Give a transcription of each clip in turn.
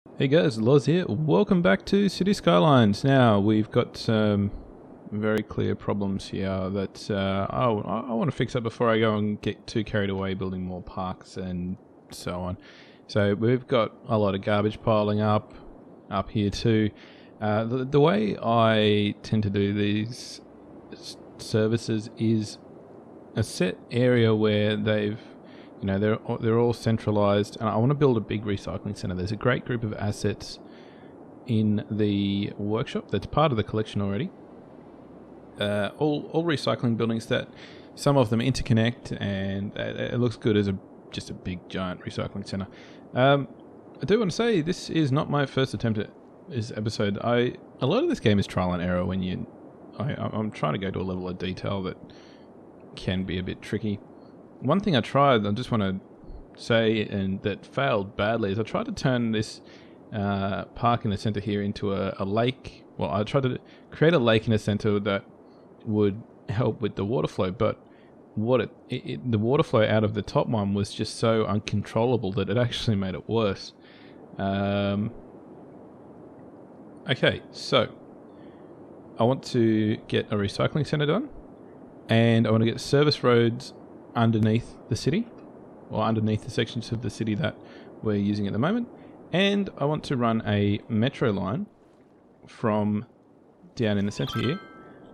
Hey guys, Loz here. Welcome back to City Skylines. Now, we've got some very clear problems here that I want to fix up before I go and get too carried away building more parks and so on. So we've got a lot of garbage piling up here too. The way I tend to do these services is a set area where they're all centralized, and I want to build a big recycling center. There's a great group of assets in the workshop that's part of the collection already. All recycling buildings that some of them interconnect, and it looks good as just a big giant recycling center. I do want to say this is not my first attempt at this episode. A lot of this game is trial and error. I'm trying to go to a level of detail that can be a bit tricky. One thing I tried, I just want to say, and that failed badly, is I tried to turn this park in the center here into a lake. Well, I tried to create a lake in the center that would help with the water flow, but the water flow out of the top one was just so uncontrollable that it actually made it worse. Okay, so I want to get a recycling center done, and I want to get service roads underneath the city, or underneath the sections of the city that we're using at the moment, and I want to run a metro line from down in the center here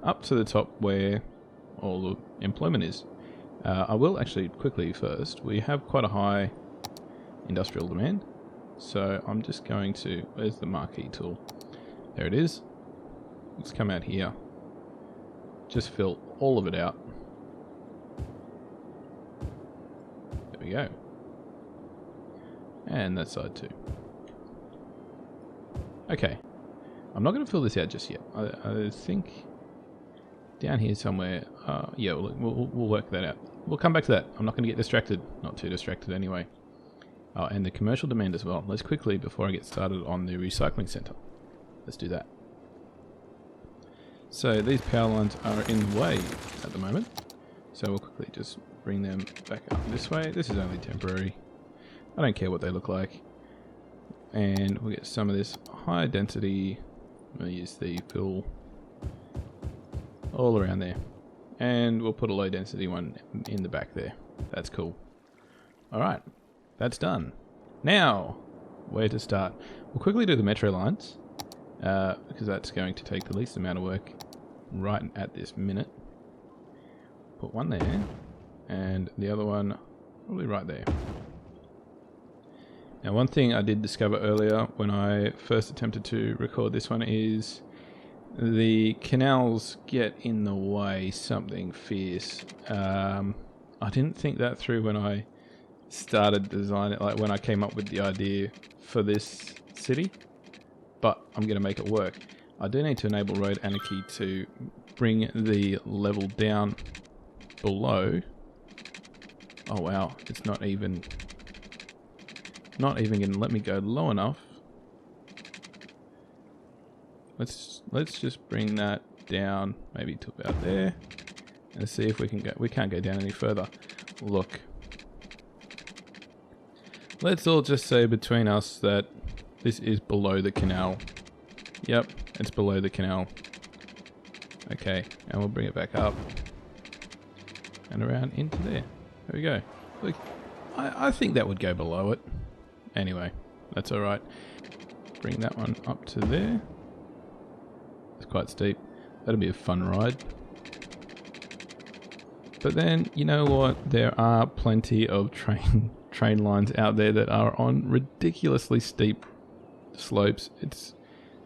up to the top where all the employment is. I will actually quickly first, we have quite a high industrial demand, so I'm just going to, where's the marquee tool? There it is. Let's come out here, just fill all of it out. We go. And that side too. Okay. I'm not going to fill this out just yet. I think down here somewhere. Yeah, we'll work that out. We'll come back to that. I'm not going to get distracted. Not too distracted anyway. Oh, and the commercial demand as well. Let's quickly, before I get started on the recycling center. Let's do that. So these power lines are in the way at the moment. So we'll quickly just bring them back up this way. This is only temporary. I don't care what they look like. And we'll get some of this high density. We'll use the fill all around there. And we'll put a low density one in the back there. That's cool. Alright, that's done. Now, where to start? We'll quickly do the metro lines, because that's going to take the least amount of work right at this minute. Put one there, and the other one probably right there. Now, one thing I did discover earlier when I first attempted to record this one is the canals get in the way something fierce. I didn't think that through when I started designing, like when I came up with the idea for this city, but I'm going to make it work. I do need to enable road anarchy to bring the level down below. Oh wow, it's not even gonna let me go low enough. Let's just bring that down maybe to about there and see if we can go. We can't go down any further. Look, let's all just say between us that this is below the canal. Yep, it's below the canal. Okay, and we'll bring it back up and around into there. There we go. Look, I think that would go below it. Anyway, that's alright. Bring that one up to there. It's quite steep. That'll be a fun ride. But then, you know what? There are plenty of train lines out there that are on ridiculously steep slopes. It's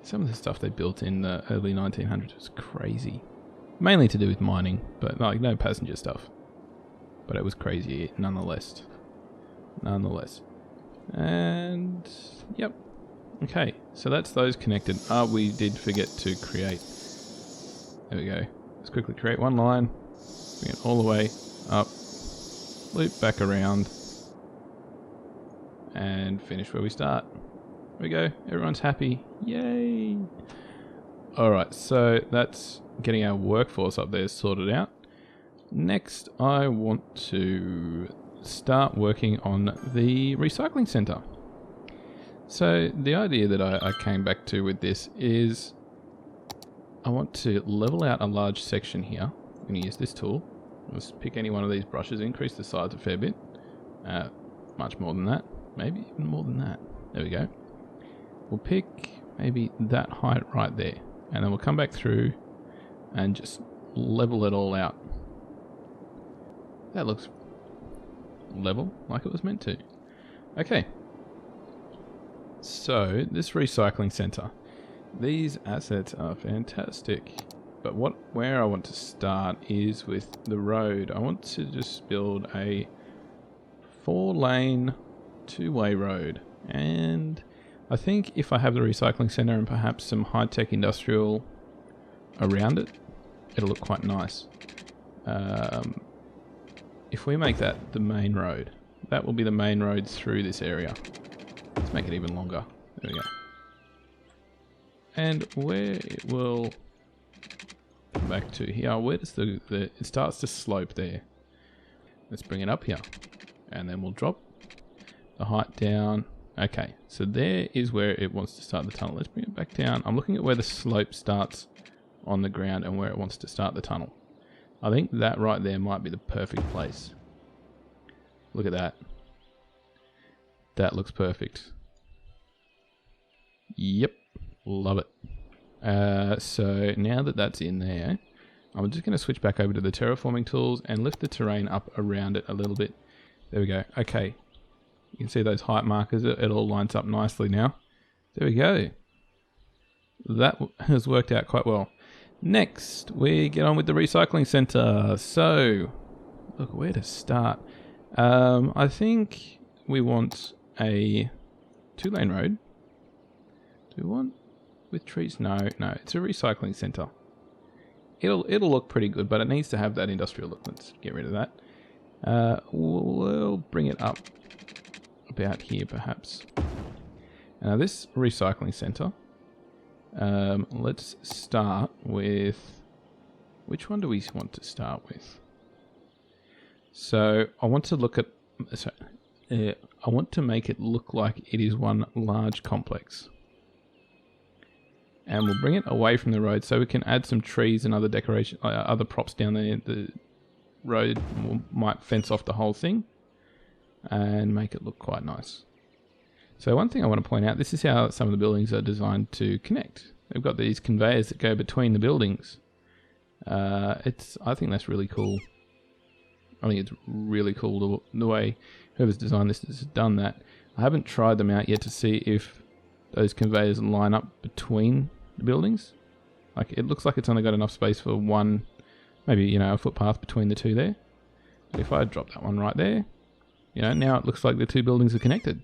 some of the stuff they built in the early 1900s was crazy. Mainly to do with mining, but like no passenger stuff. But it was crazy nonetheless. And yep. Okay, so that's those connected. We did forget to create. There we go. Let's quickly create one line. Bring it all the way up. Loop back around. And finish where we start. There we go. Everyone's happy. Yay! Alright, so that's getting our workforce up there sorted out. Next, I want to start working on the recycling center. So the idea that I came back to with this is I want to level out a large section here. I'm going to use this tool. Let's pick any one of these brushes, increase the size a fair bit. Much more than that. Maybe even more than that. There we go. We'll pick maybe that height right there. And then we'll come back through and just level it all out. That looks level, like it was meant to. Okay. So, this recycling center. These assets are fantastic. But where I want to start is with the road. I want to just build a 4-lane, 2-way road. And I think if I have the recycling center and perhaps some high-tech industrial around it, it'll look quite nice. If we make that the main road, that will be the main road through this area. Let's make it even longer. There we go. And where it will come back to here, where does it starts to slope there. Let's bring it up here. And then we'll drop the height down. Okay, so there is where it wants to start the tunnel. Let's bring it back down. I'm looking at where the slope starts on the ground and where it wants to start the tunnel. I think that right there might be the perfect place. Look at that. That looks perfect. Yep, love it. So now that that's in there, I'm just going to switch back over to the terraforming tools and lift the terrain up around it a little bit. There we go. Okay. You can see those height markers. It all lines up nicely now. There we go. That has worked out quite well. Next, we get on with the recycling center. So, look, where to start? I think we want a 2-lane road. Do we want with trees? No, it's a recycling center. It'll look pretty good, but it needs to have that industrial look. Let's get rid of that. We'll bring it up about here, perhaps. Now this recycling center. Let's start with... Which one do we want to start with? So I want to look at... I want to make it look like it is one large complex. And we'll bring it away from the road so we can add some trees and other decoration, other props down there. The road might fence off the whole thing and make it look quite nice. So one thing I want to point out, this is how some of the buildings are designed to connect. They've got these conveyors that go between the buildings. I think that's really cool. I think it's really cool the way whoever's designed this has done that. I haven't tried them out yet to see if those conveyors line up between the buildings. Like, it looks like it's only got enough space for one, maybe, a footpath between the two there. But if I drop that one right there, now it looks like the two buildings are connected.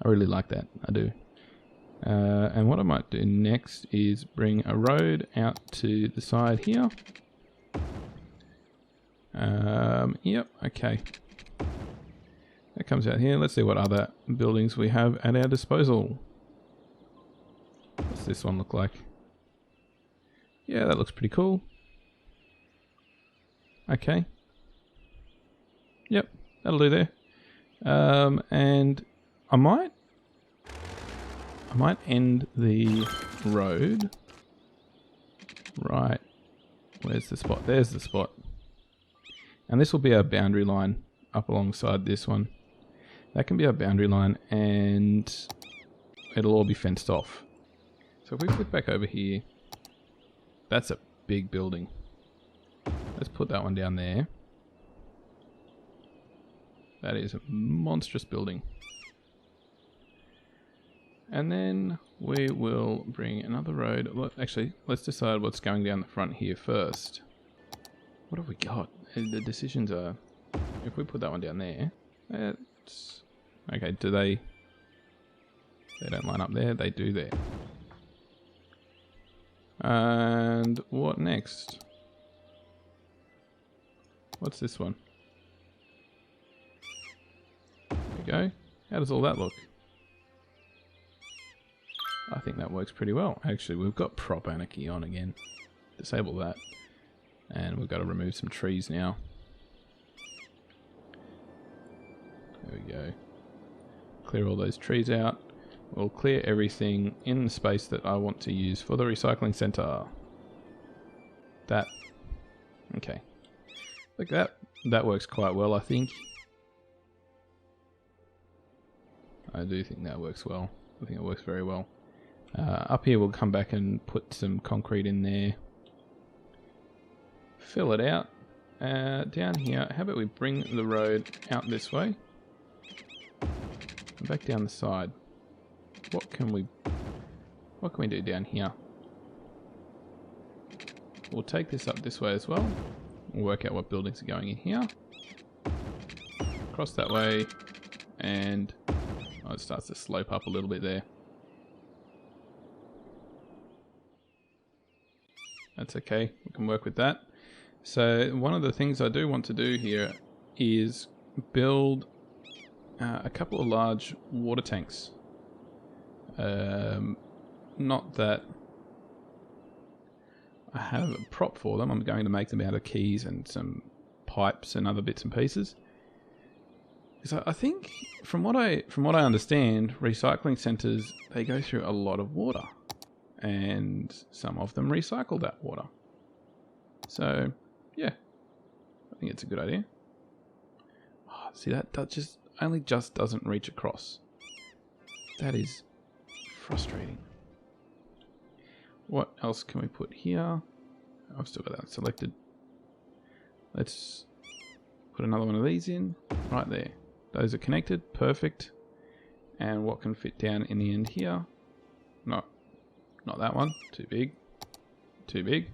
I really like that. I do. And what I might do next is bring a road out to the side here. Yep, okay. That comes out here. Let's see what other buildings we have at our disposal. What's this one look like? Yeah, that looks pretty cool. Okay. Yep, that'll do there. And I might end the road right. Where's the spot? There's the spot. And this will be our boundary line up alongside this one. That can be our boundary line and it'll all be fenced off. So if we flip back over here, that's a big building. Let's put that one down there. That is a monstrous building. And then we will bring another road. Well, actually, let's decide what's going down the front here first. What have we got? The decisions are... If we put that one down there... That's... Okay, do they... They don't line up there, they do there. And what next? What's this one? There we go. How does all that look? I think that works pretty well. Actually, we've got prop anarchy on again. Disable that. And we've got to remove some trees now. There we go. Clear all those trees out. We'll clear everything in the space that I want to use for the recycling center. That. Okay. Look, that works quite well, I think. I do think that works well. I think it works very well. Up here we'll come back and put some concrete in there. Fill it out. Down here, how about we bring the road out this way? And back down the side. What can we do down here? We'll take this up this way as well. We'll work out what buildings are going in here. Cross that way. And it starts to slope up a little bit there. That's okay, we can work with that. So one of the things I do want to do here is build a couple of large water tanks. Not that I have a prop for them. I'm going to make them out of keys and some pipes and other bits and pieces. Because I think, from what I understand, recycling centres, they go through a lot of water, and some of them recycle that water. So, yeah, I think it's a good idea. Oh, see, that just doesn't reach across. That is frustrating. What else can we put here? I've still got that selected. Let's put another one of these in right there. Those are connected, perfect. And what can fit down in the end here? Not that one. Too big. Too big.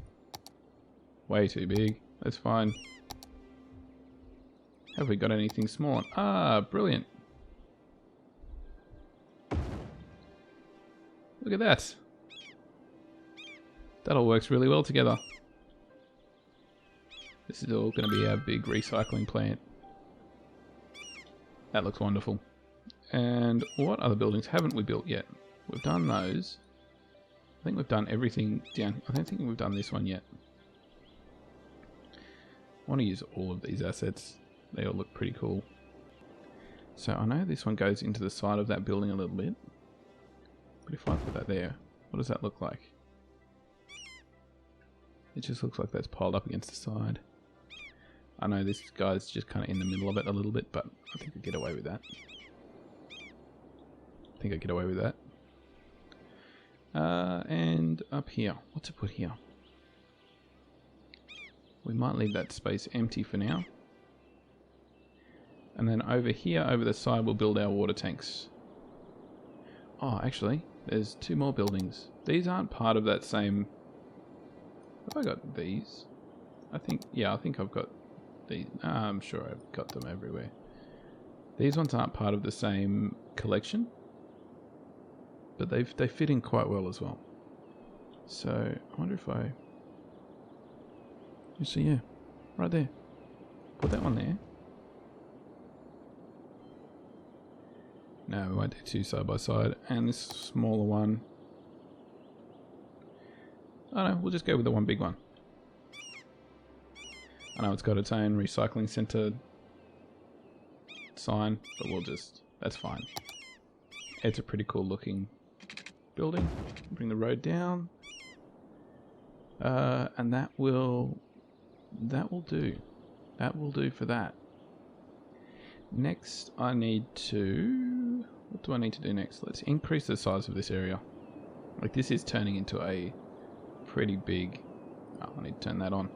Way too big. That's fine. Have we got anything small? Ah, brilliant. Look at that. That all works really well together. This is all going to be our big recycling plant. That looks wonderful. And what other buildings haven't we built yet? We've done those. I think we've done everything down. I don't think we've done this one yet. I want to use all of these assets. They all look pretty cool. So I know this one goes into the side of that building a little bit. But if I put that there, what does that look like? It just looks like that's piled up against the side. I know this guy's just kind of in the middle of it a little bit, but I think I get away with that. And up here, what to put here? We might leave that space empty for now. And then over here, over the side, we'll build our water tanks. Oh, actually, there's two more buildings. These aren't part of that same... Have I got these? I think I've got these. I'm sure I've got them everywhere. These ones aren't part of the same collection, but they fit in quite well as well. So I wonder if you see, yeah, right there. Put that one there. No, we won't do two side by side, and this smaller one. Oh no, we'll just go with the one big one. I know it's got its own recycling centre sign, but that's fine. It's a pretty cool looking building. Bring the road down. And that will do. That will do for that. Next I need to... What do I need to do next? Let's increase the size of this area. Like, this is turning into a pretty big... Oh, I need to turn that on.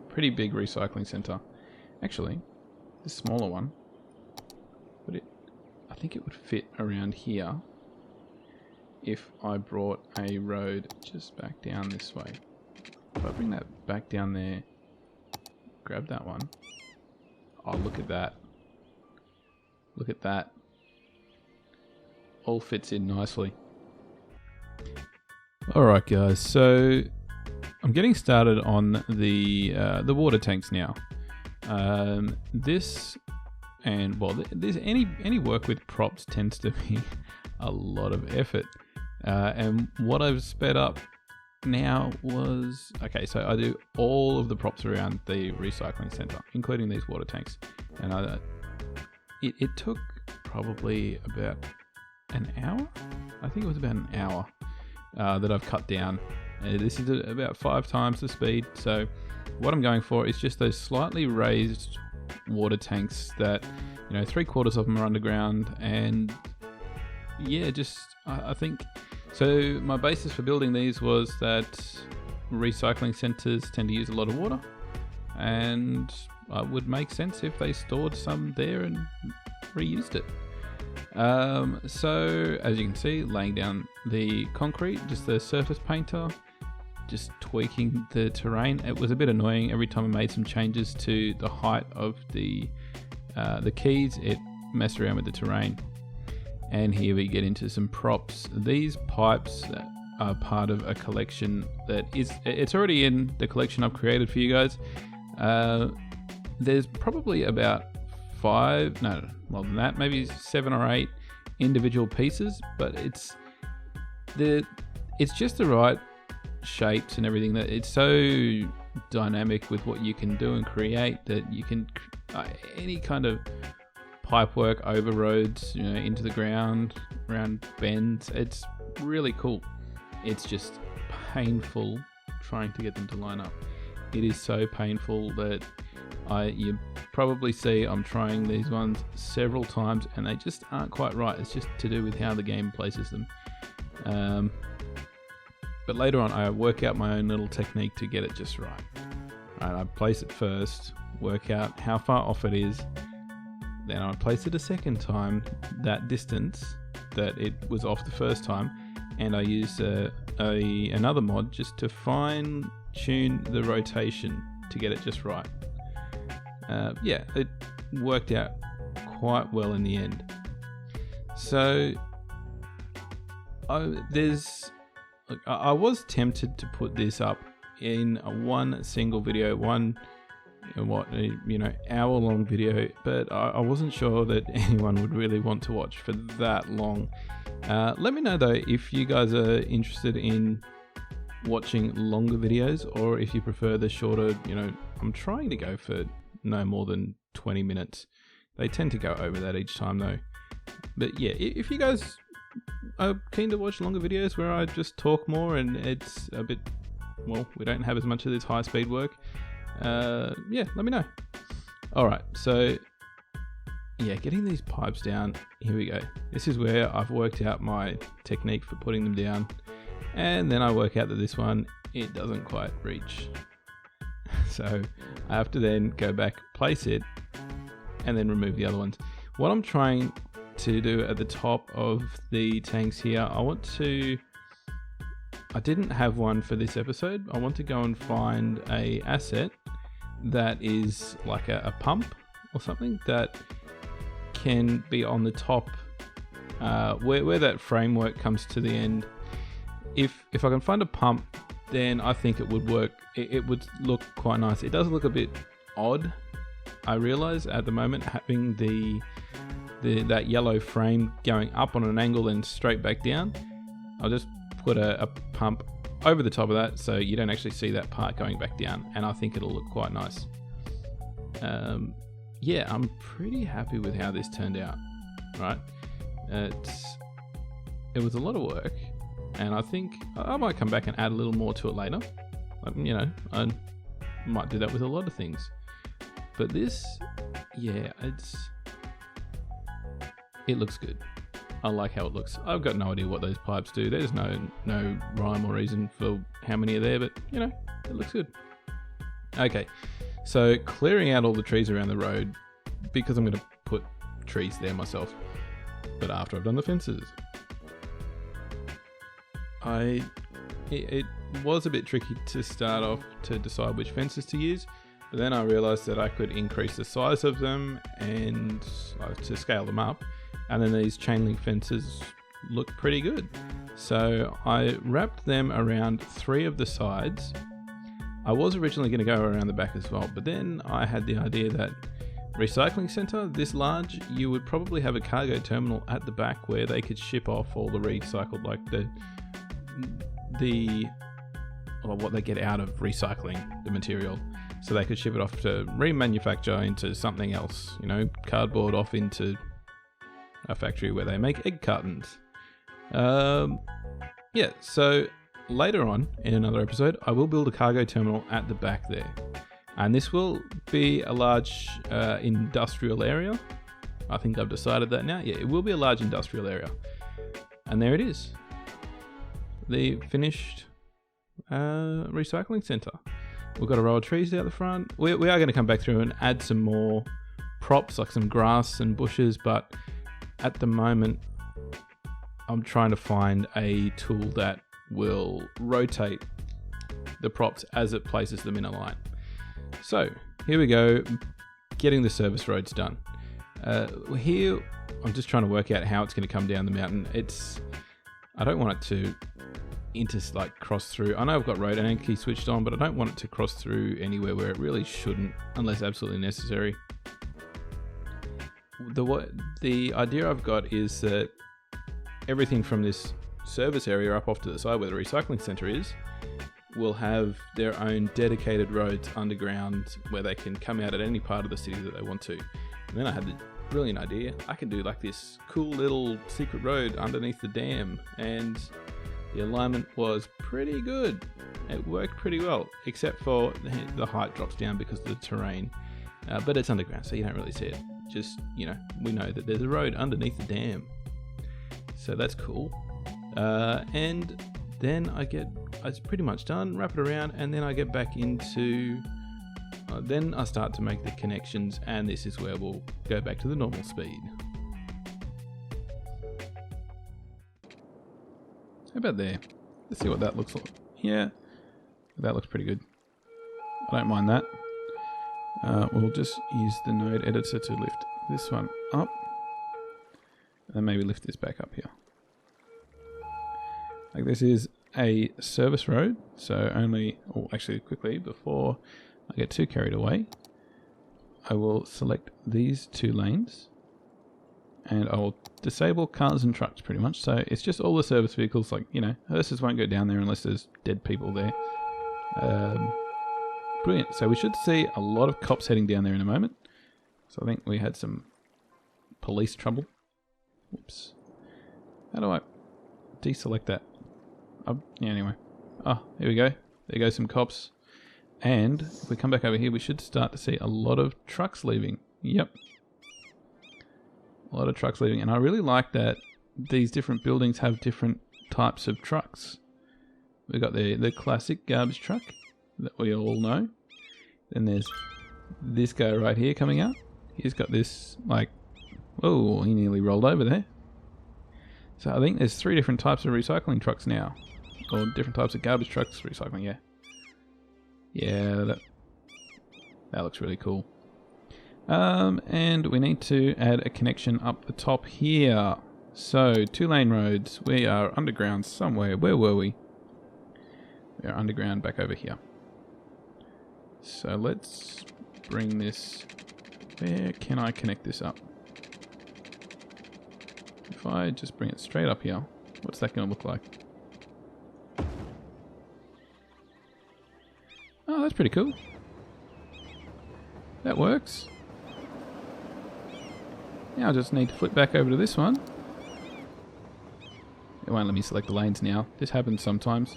Pretty big recycling centre. Actually, this smaller one, I think it would fit around here if I brought a road just back down this way. If I bring that back down there, grab that one. Oh, look at that. Look at that. All fits in nicely. Alright guys, so I'm getting started on the water tanks now. This any work with props tends to be a lot of effort. And what I've sped up now was, okay, so I do all of the props around the recycling center, including these water tanks. And it took probably about an hour. I think it was about an hour that I've cut down. This is about 5 times the speed. So what I'm going for is just those slightly raised water tanks that, 3/4 of them are underground. And yeah, I think, so my basis for building these was that recycling centers tend to use a lot of water, and it would make sense if they stored some there and reused it. So as you can see, laying down the concrete, just the surface painter, just tweaking the terrain. It was a bit annoying every time I made some changes to the height of the keys, it messed around with the terrain. And here we get into some props. These pipes are part of a collection it's already in the collection I've created for you guys. There's probably about 5, no, more than that, maybe 7 or 8 individual pieces, but it's just the right shapes and everything, that it's so dynamic with what you can do and create, that you can any kind of pipe work over roads, into the ground, around bends. It's really cool. It's just painful trying to get them to line up. It is so painful that you probably see I'm trying these ones several times and they just aren't quite right. It's just to do with how the game places them. But later on, I work out my own little technique to get it just right. I place it first, work out how far off it is, then I place it a second time, that distance that it was off the first time, and I use another mod just to fine tune the rotation to get it just right. Yeah, it worked out quite well in the end. So I was tempted to put this up in one single video, hour-long video, but I wasn't sure that anyone would really want to watch for that long. Let me know though if you guys are interested in watching longer videos, or if you prefer the shorter. I'm trying to go for no more than 20 minutes. They tend to go over that each time though. But yeah, if you guys are keen to watch longer videos where I just talk more and it's a bit, we don't have as much of this high speed work, yeah, let me know. Alright, so yeah, getting these pipes down, here we go. This is where I've worked out my technique for putting them down, and then I work out that this one, it doesn't quite reach. So I have to then go back, place it, and then remove the other ones. What I'm trying to do at the top of the tanks here, I didn't have one for this episode. I want to go and find a asset that is like a pump or something that can be on the top, where that framework comes to the end. If I can find a pump, then I think it would work. It would look quite nice. It does look a bit odd, I realize, at the moment, having that yellow frame going up on an angle and straight back down. I'll just put a pump over the top of that so you don't actually see that part going back down, and I think it'll look quite nice. Yeah, I'm pretty happy with how this turned out. Right, it was a lot of work, and I think I might come back and add a little more to it later. I might do that with a lot of things, but this, yeah, it looks good. I like how it looks. I've got no idea what those pipes do. There's no rhyme or reason for how many are there, but it looks good. Okay, so clearing out all the trees around the road, because I'm going to put trees there myself, but after I've done the fences. It was a bit tricky to start off to decide which fences to use, but then I realized that I could increase the size of them and to scale them up. And then these chain link fences look pretty good. So I wrapped them around 3 of the sides. I was originally going to go around the back as well, but then I had the idea that recycling center this large, you would probably have a cargo terminal at the back where they could ship off all the recycled, like what they get out of recycling the material. So they could ship it off to remanufacture into something else, cardboard off into, a factory where they make egg cartons. Yeah, so later on in another episode, I will build a cargo terminal at the back there. And this will be a large industrial area. I think I've decided that now. Yeah, it will be a large industrial area. And there it is. The finished recycling centre. We've got a row of trees out the front. We are going to come back through and add some more props, like some grass and bushes. But at the moment, I'm trying to find a tool that will rotate the props as it places them in a line. So here we go, getting the service roads done. Here, I'm just trying to work out how it's going to come down the mountain. I don't want it to cross through. I know I've got road anarchy switched on, but I don't want it to cross through anywhere where it really shouldn't, unless absolutely necessary. The idea I've got is that everything from this service area up off to the side where the recycling centre is will have their own dedicated roads underground where they can come out at any part of the city that they want to. And then I had the brilliant idea. I can do like this cool little secret road underneath the dam, and the alignment was pretty good. It worked pretty well, except for the height drops down because of the terrain. But it's underground, so you don't really see it. Just, we know that there's a road underneath the dam. So that's cool. And then it's pretty much done, wrap it around, and then I get back into, then I start to make the connections, and this is where we'll go back to the normal speed. How about there? Let's see what that looks like. Yeah, that looks pretty good. I don't mind that. We'll just use the node editor to lift this one up, and then maybe lift this back up here. Like, this is a service road, so actually quickly, before I get too carried away, I will select these 2 lanes, and I will disable cars and trucks pretty much. So it's just all the service vehicles, hearses won't go down there unless there's dead people there. Brilliant. So we should see a lot of cops heading down there in a moment. So I think we had some police trouble. Whoops. How do I deselect that? Anyway. Oh, here we go. There goes some cops. And if we come back over here, we should start to see a lot of trucks leaving. Yep. A lot of trucks leaving. And I really like that these different buildings have different types of trucks. We've got the classic garbage truck that we all know. Then there's this guy right here coming out. He's got this, oh, he nearly rolled over there. So I think there's 3 different types of recycling trucks now. Or different types of garbage trucks recycling, yeah. Yeah, that looks really cool. And we need to add a connection up the top here. So, 2-lane roads. We are underground somewhere. Where were we? We are underground back over here. So let's bring this... Where can I connect this up? If I just bring it straight up here, what's that going to look like? Oh, that's pretty cool. That works. Now I just need to flip back over to this one. It won't let me select the lanes now. This happens sometimes.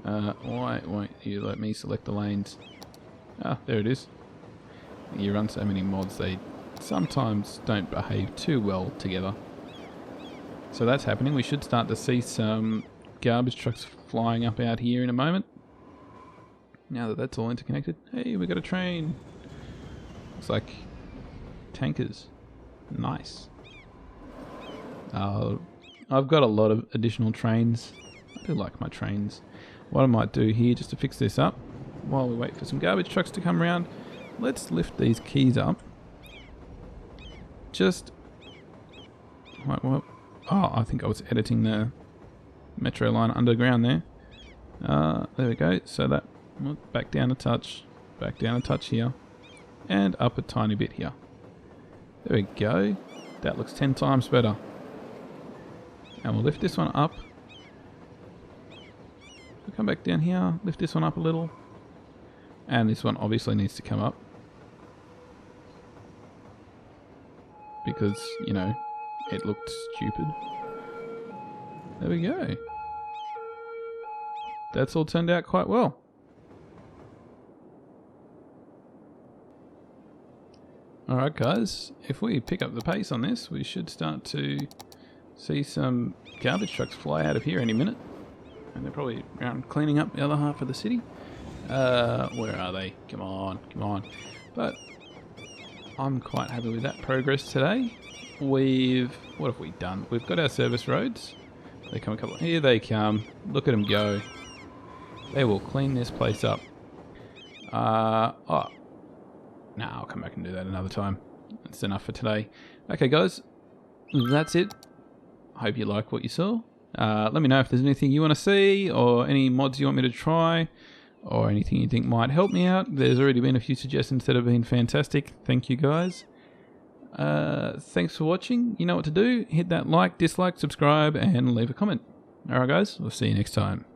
Why won't you let me select the lanes? Ah, there it is. You run so many mods, they sometimes don't behave too well together. So that's happening. We should start to see some garbage trucks flying up out here in a moment. Now that that's all interconnected. Hey, we got a train. Looks like tankers. Nice. I've got a lot of additional trains. I do like my trains. What I might do here, just to fix this up, while we wait for some garbage trucks to come around, let's lift these keys up. Just... What? Oh, I think I was editing the metro line underground there. There we go. So that... Back down a touch. Back down a touch here. And up a tiny bit here. There we go. That looks 10 times better. And we'll lift this one up. We'll come back down here. Lift this one up a little. And this one obviously needs to come up. Because, it looked stupid. There we go. That's all turned out quite well. Alright guys, if we pick up the pace on this, we should start to see some garbage trucks fly out of here any minute. And they're probably around cleaning up the other half of the city. Where are they? Come on, come on. But I'm quite happy with that progress today. What have we done? We've got our service roads. They come here they come. Look at them go. They will clean this place up. Nah, I'll come back and do that another time. That's enough for today. Okay, guys, that's it. Hope you like what you saw. Let me know if there's anything you want to see, or any mods you want me to try, or anything you think might help me out. There's already been a few suggestions that have been fantastic. Thank you, guys. Thanks for watching. You know what to do. Hit that like, dislike, subscribe, and leave a comment. Alright, guys, we'll see you next time.